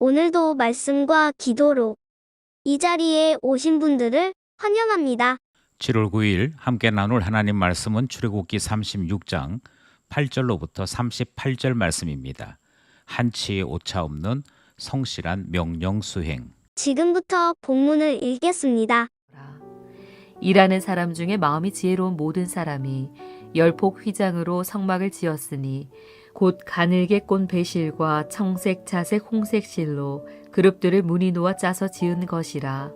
오늘도 말씀과 기도로 이 자리에 오신 분들을 환영합니다. 7월 9일 함께 나눌 하나님 말씀은 출애굽기 36장 8절로부터 38절 말씀입니다. 한치의 오차 없는 성실한 명령 수행. 지금부터 본문을 읽겠습니다. 일하는 사람 중에 마음이 지혜로운 모든 사람이 열폭 휘장으로 성막을 지었으니 곧 가늘게 꼰 배실과 청색, 자색, 홍색 실로 그룹들을 무늬 놓아 짜서 지은 것이라.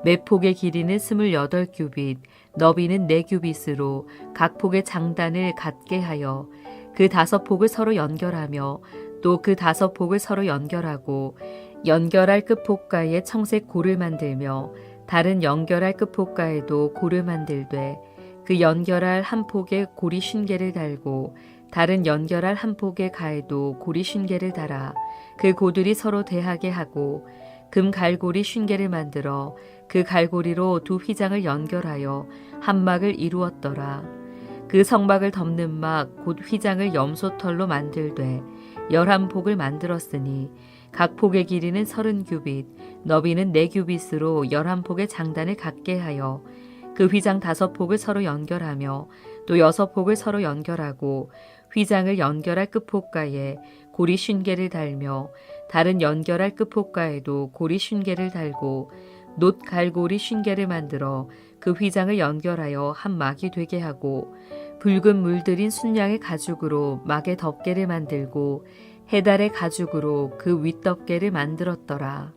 매 폭의 길이는 28규빗, 너비는 4규빗으로 각 폭의 장단을 같게 하여 그 5폭을 서로 연결하며 또 그 5폭을 서로 연결하고 연결할 끝폭가에 청색 고를 만들며 다른 연결할 끝폭가에도 고를 만들되 그 연결할 한 폭에 고리 쉰개를 달고 다른 연결할 한 폭의 가에도 고리 쉰개를 달아 그 고들이 서로 대하게 하고 금 갈고리 쉰개를 만들어 그 갈고리로 두 휘장을 연결하여 한 막을 이루었더라. 그 성막을 덮는 막 곧 휘장을 염소털로 만들되 11폭을 만들었으니 각 폭의 길이는 30규빗, 너비는 4규빗으로 11폭의 장단을 갖게 하여 그 휘장 5폭을 서로 연결하며 또 6폭을 서로 연결하고 휘장을 연결할 끝폭가에 고리 쉰개를 달며 다른 연결할 끝폭가에도 고리 쉰개를 달고 놋 갈고리 쉰개를 만들어 그 휘장을 연결하여 한 막이 되게 하고 붉은 물들인 순양의 가죽으로 막의 덮개를 만들고 해달의 가죽으로 그 윗덮개를 만들었더라.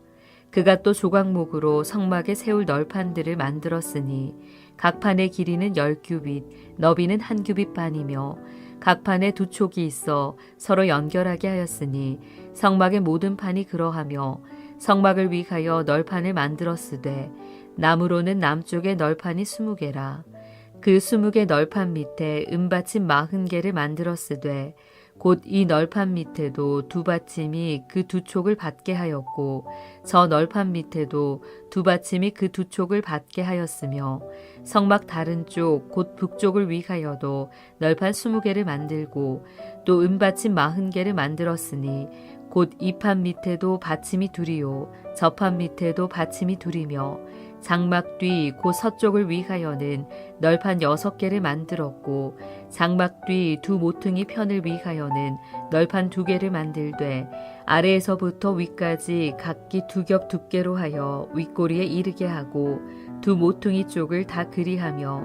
그가 또 조각목으로 성막에 세울 널판들을 만들었으니 각 판의 길이는 10규빗, 너비는 1규빗 반이며 각 판에 2촉이 있어 서로 연결하게 하였으니 성막의 모든 판이 그러하며 성막을 위하여 널판을 만들었으되 나무로는 남쪽에 널판이 20개라. 그 20개 널판 밑에 은받침 40개를 만들었으되 곧 이 널판 밑에도 두 받침이 그 2촉을 받게 하였고 저 널판 밑에도 두 받침이 그 2촉을 받게 하였으며 성막 다른 쪽 곧 북쪽을 위하여도 널판 20개를 만들고 또 은받침 40개를 만들었으니 곧 이 판 밑에도 받침이 2이요 저 판 밑에도 받침이 2이며 장막 뒤 곧 서쪽을 위하여는 널판 6개를 만들었고 장막 뒤 두 모퉁이 편을 위하여는 널판 2개를 만들되 아래에서부터 위까지 각기 2겹 두께로 하여 윗꼬리에 이르게 하고 두 모퉁이 쪽을 다 그리하며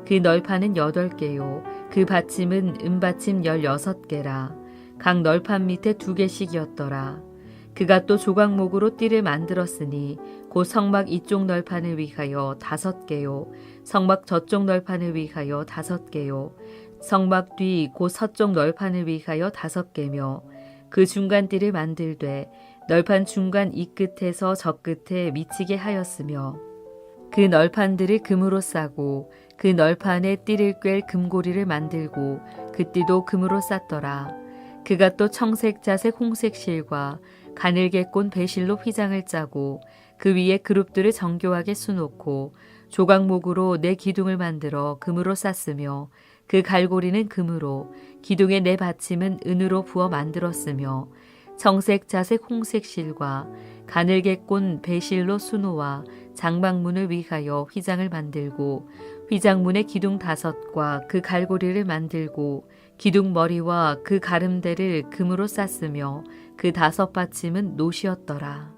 그 널판은 8개요 그 받침은 은받침 16개라. 각 널판 밑에 2개씩이었더라. 그가 또 조각목으로 띠를 만들었으니 곧 성막 이쪽 널판을 위하여 5개요 성막 저쪽 널판을 위하여 5개요 성막 뒤 곧 서쪽 널판을 위하여 5개며 그 중간 띠를 만들되 널판 중간 이 끝에서 저 끝에 미치게 하였으며 그 널판들을 금으로 싸고 그 널판에 띠를 꿰 금고리를 만들고 그 띠도 금으로 쌌더라. 그가 또 청색, 자색, 홍색 실과 가늘게 꼰 배실로 휘장을 짜고 그 위에 그룹들을 정교하게 수놓고 조각목으로 4기둥을 만들어 금으로 쌌으며 그 갈고리는 금으로 기둥의 4받침은 은으로 부어 만들었으며 청색, 자색, 홍색 실과 가늘게 꼰 배실로 수놓아 장막문을 위하여 휘장을 만들고 휘장문의 기둥 5과 그 갈고리를 만들고 기둥 머리와 그 가름대를 금으로 쌌으며 그 5받침은 놋이었더라.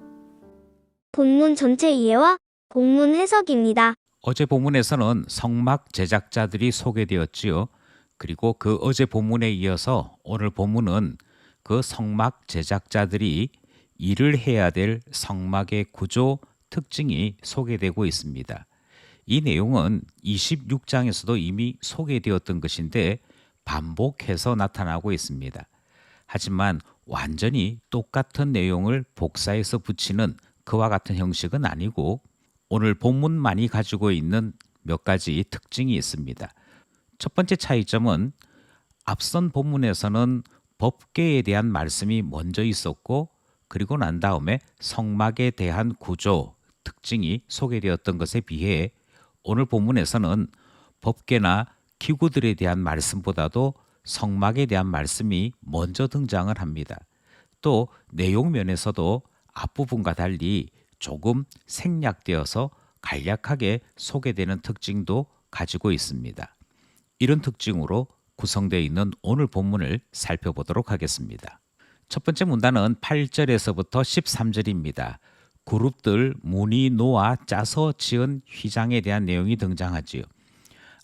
본문 전체 이해와 본문 해석입니다. 어제 본문에서는 성막 제작자들이 소개되었지요. 그리고 그 어제 본문에 이어서 오늘 본문은 그 성막 제작자들이 일을 해야 될 성막의 구조 특징이 소개되고 있습니다. 이 내용은 26장에서도 이미 소개되었던 것인데 반복해서 나타나고 있습니다. 하지만 완전히 똑같은 내용을 복사해서 붙이는 그와 같은 형식은 아니고 오늘 본문만이 가지고 있는 몇 가지 특징이 있습니다. 첫 번째 차이점은 앞선 본문에서는 법궤에 대한 말씀이 먼저 있었고 그리고 난 다음에 성막에 대한 구조, 특징이 소개되었던 것에 비해 오늘 본문에서는 법궤나 기구들에 대한 말씀보다도 성막에 대한 말씀이 먼저 등장을 합니다. 또 내용 면에서도 앞부분과 달리 조금 생략되어서 간략하게 소개되는 특징도 가지고 있습니다. 이런 특징으로 구성되어 있는 오늘 본문을 살펴보도록 하겠습니다. 첫 번째 문단은 8절에서부터 13절입니다. 그룹들 문이 놓아 짜서 지은 휘장에 대한 내용이 등장하지요.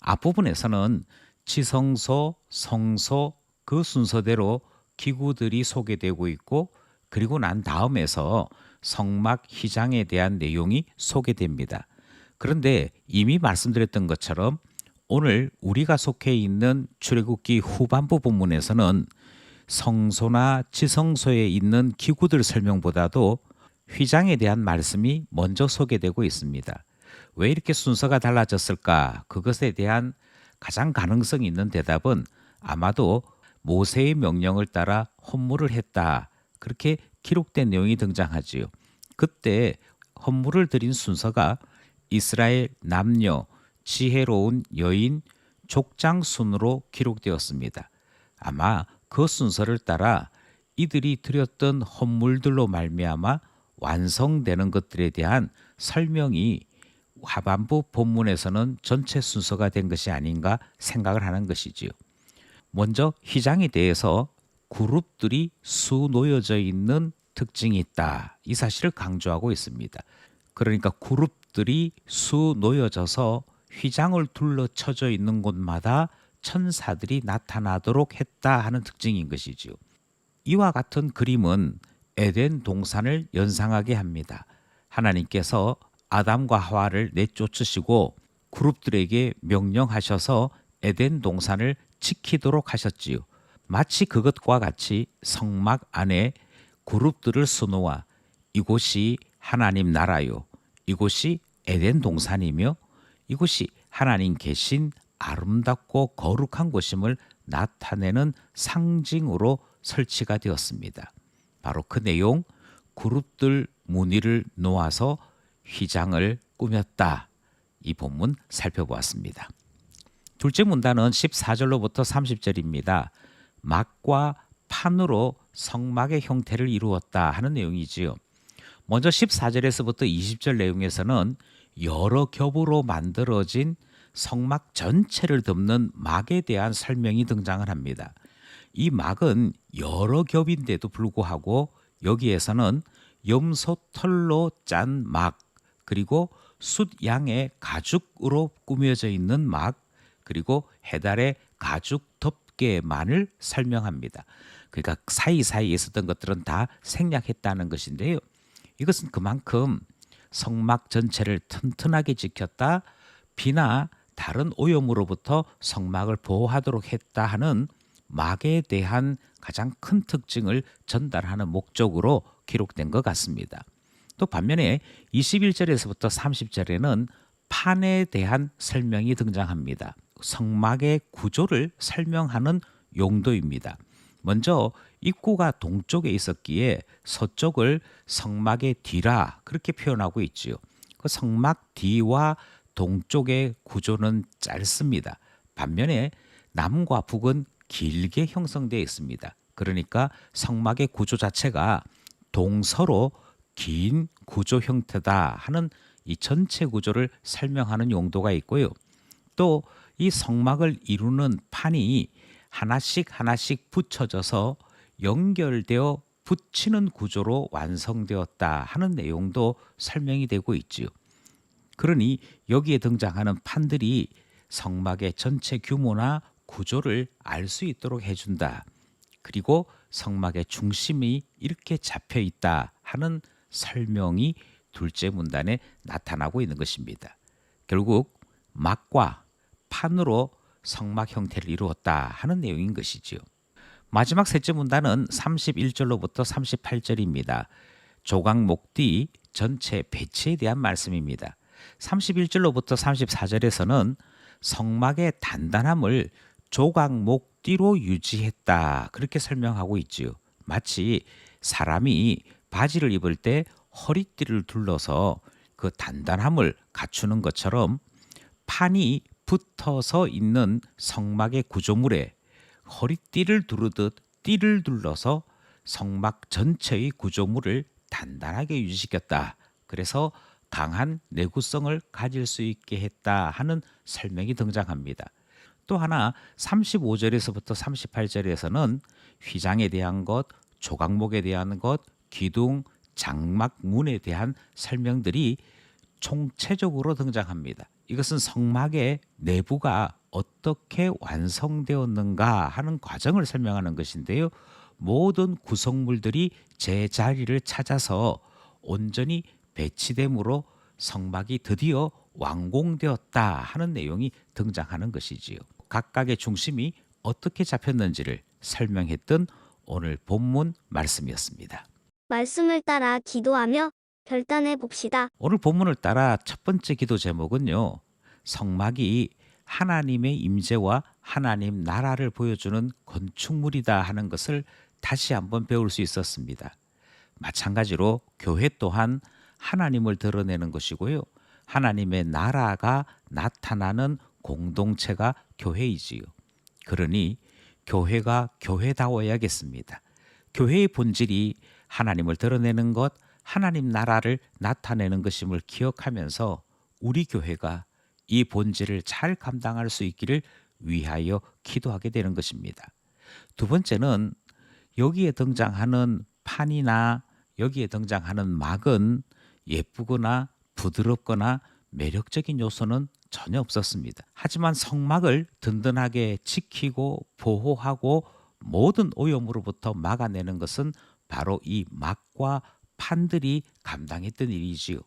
앞부분에서는 지성소, 성소 그 순서대로 기구들이 소개되고 있고 그리고 난 다음에서 성막 휘장에 대한 내용이 소개됩니다. 그런데 이미 말씀드렸던 것처럼 오늘 우리가 속해 있는 출애굽기 후반부 본문에서는 성소나 지성소에 있는 기구들 설명보다도 휘장에 대한 말씀이 먼저 소개되고 있습니다. 왜 이렇게 순서가 달라졌을까? 그것에 대한 가장 가능성이 있는 대답은 아마도 모세의 명령을 따라 헌물을 했다. 그렇게 기록된 내용이 등장하지요. 그때 헌물을 드린 순서가 이스라엘 남녀, 지혜로운 여인, 족장 순으로 기록되었습니다. 아마 그 순서를 따라 이들이 드렸던 헌물들로 말미암아 완성되는 것들에 대한 설명이 하반부 본문에서는 전체 순서가 된 것이 아닌가 생각을 하는 것이지요. 먼저 휘장에 대해서 그룹들이 수놓여져 있는 특징이 있다. 이 사실을 강조하고 있습니다. 그러니까 그룹들이 수놓여져서 휘장을 둘러쳐져 있는 곳마다 천사들이 나타나도록 했다 하는 특징인 것이지요. 이와 같은 그림은 에덴 동산을 연상하게 합니다. 하나님께서 아담과 하와를 내쫓으시고 그룹들에게 명령하셔서 에덴 동산을 지키도록 하셨지요. 마치 그것과 같이 성막 안에 그룹들을 수놓아 이곳이 하나님 나라요, 이곳이 에덴 동산이며 이곳이 하나님 계신 아름답고 거룩한 곳임을 나타내는 상징으로 설치가 되었습니다. 바로 그 내용, 그룹들 무늬를 놓아서 휘장을 꾸몄다. 이 본문 살펴보았습니다. 둘째 문단은 14절로부터 30절입니다. 막과 판으로 성막의 형태를 이루었다 하는 내용이지요. 먼저 14절에서부터 20절 내용에서는 여러 겹으로 만들어진 성막 전체를 덮는 막에 대한 설명이 등장을 합니다. 이 막은 여러 겹인데도 불구하고 여기에서는 염소 털로 짠 막, 그리고 숫양의 가죽으로 꾸며져 있는 막, 그리고 해달의 가죽 덮개만을 설명합니다. 그러니까 사이사이에 있었던 것들은 다 생략했다는 것인데요. 이것은 그만큼 성막 전체를 튼튼하게 지켰다, 비나 다른 오염으로부터 성막을 보호하도록 했다 하는 막에 대한 가장 큰 특징을 전달하는 목적으로 기록된 것 같습니다. 또 반면에 21절에서부터 30절에는 판에 대한 설명이 등장합니다. 성막의 구조를 설명하는 용도입니다. 먼저 입구가 동쪽에 있었기에 서쪽을 성막의 뒤라 그렇게 표현하고 있지요. 그 성막 뒤와 동쪽의 구조는 짧습니다. 반면에 남과 북은 길게 형성되어 있습니다. 그러니까 성막의 구조 자체가 동서로 긴 구조 형태다 하는 이 전체 구조를 설명하는 용도가 있고요. 또 이 성막을 이루는 판이 하나씩 하나씩 붙여져서 연결되어 붙이는 구조로 완성되었다 하는 내용도 설명이 되고 있지요. 그러니 여기에 등장하는 판들이 성막의 전체 규모나 구조를 알 수 있도록 해준다. 그리고 성막의 중심이 이렇게 잡혀 있다 하는 설명이 둘째 문단에 나타나고 있는 것입니다. 결국 막과 판으로 성막 형태를 이루었다 하는 내용인 것이지요. 마지막 셋째 문단은 31절로부터 38절입니다. 조각목뒤 전체 배치에 대한 말씀입니다. 31절로부터 34절에서는 성막의 단단함을 조각목뒤로 유지했다 그렇게 설명하고 있지요. 마치 사람이 바지를 입을 때 허리띠를 둘러서 그 단단함을 갖추는 것처럼 판이 붙어서 있는 성막의 구조물에 허리띠를 두르듯 띠를 둘러서 성막 전체의 구조물을 단단하게 유지시켰다. 그래서 강한 내구성을 가질 수 있게 했다 하는 설명이 등장합니다. 또 하나 35절에서부터 38절에서는 휘장에 대한 것, 조각목에 대한 것, 기둥, 장막, 문에 대한 설명들이 총체적으로 등장합니다. 이것은 성막의 내부가 어떻게 완성되었는가 하는 과정을 설명하는 것인데요. 모든 구성물들이 제자리를 찾아서 온전히 배치됨으로 성막이 드디어 완공되었다 하는 내용이 등장하는 것이지요. 각각의 중심이 어떻게 잡혔는지를 설명했던 오늘 본문 말씀이었습니다. 말씀을 따라 기도하며 결단해 봅시다. 오늘 본문을 따라 첫 번째 기도 제목은요. 성막이 하나님의 임재와 하나님 나라를 보여주는 건축물이다 하는 것을 다시 한번 배울 수 있었습니다. 마찬가지로 교회 또한 하나님을 드러내는 것이고요. 하나님의 나라가 나타나는 공동체가 교회이지요. 그러니 교회가 교회다워야겠습니다. 교회의 본질이 하나님을 드러내는 것, 하나님 나라를 나타내는 것임을 기억하면서 우리 교회가 이 본질을 잘 감당할 수 있기를 위하여 기도하게 되는 것입니다. 두 번째는 여기에 등장하는 판이나 여기에 등장하는 막은 예쁘거나 부드럽거나 매력적인 요소는 전혀 없었습니다. 하지만 성막을 든든하게 지키고 보호하고 모든 오염으로부터 막아내는 것은 바로 이 막과 판들이 감당했던 일이지요.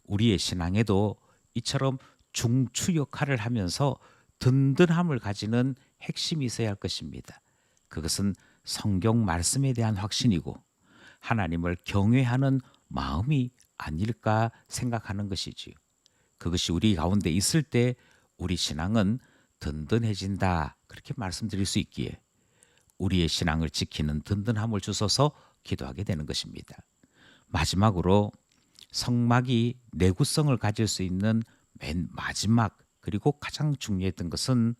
우리의 신앙에도 이처럼 중추 역할을 하면서 든든함을 가지는 핵심이 있어야 할 것입니다. 그것은 성경 말씀에 대한 확신이고 하나님을 경외하는 마음이 아닐까 생각하는 것이지요. 그것이 우리 가운데 있을 때 우리 신앙은 든든해진다 그렇게 말씀드릴 수 있기에 우리의 신앙을 지키는 든든함을 주셔서 기도하게 되는 것입니다. 마지막으로 성막이 내구성을 가질 수 있는 맨 마지막 그리고 가장 중요했던 것은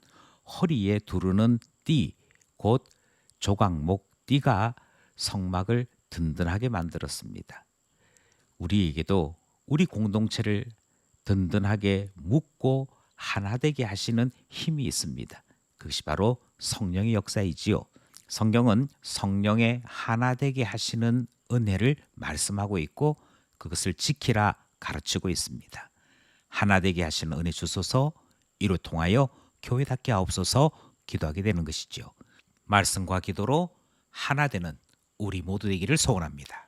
허리에 두르는 띠, 곧 조각목 띠가 성막을 든든하게 만들었습니다. 우리에게도 우리 공동체를 든든하게 묶고 하나 되게 하시는 힘이 있습니다. 그것이 바로 성령의 역사이지요. 성경은 성령의 하나 되게 하시는 은혜를 말씀하고 있고 그것을 지키라 가르치고 있습니다. 하나 되게 하시는 은혜 주소서 이로 통하여 교회답게 하옵소서 기도하게 되는 것이지요. 말씀과 기도로 하나 되는 우리 모두 되기를 소원합니다.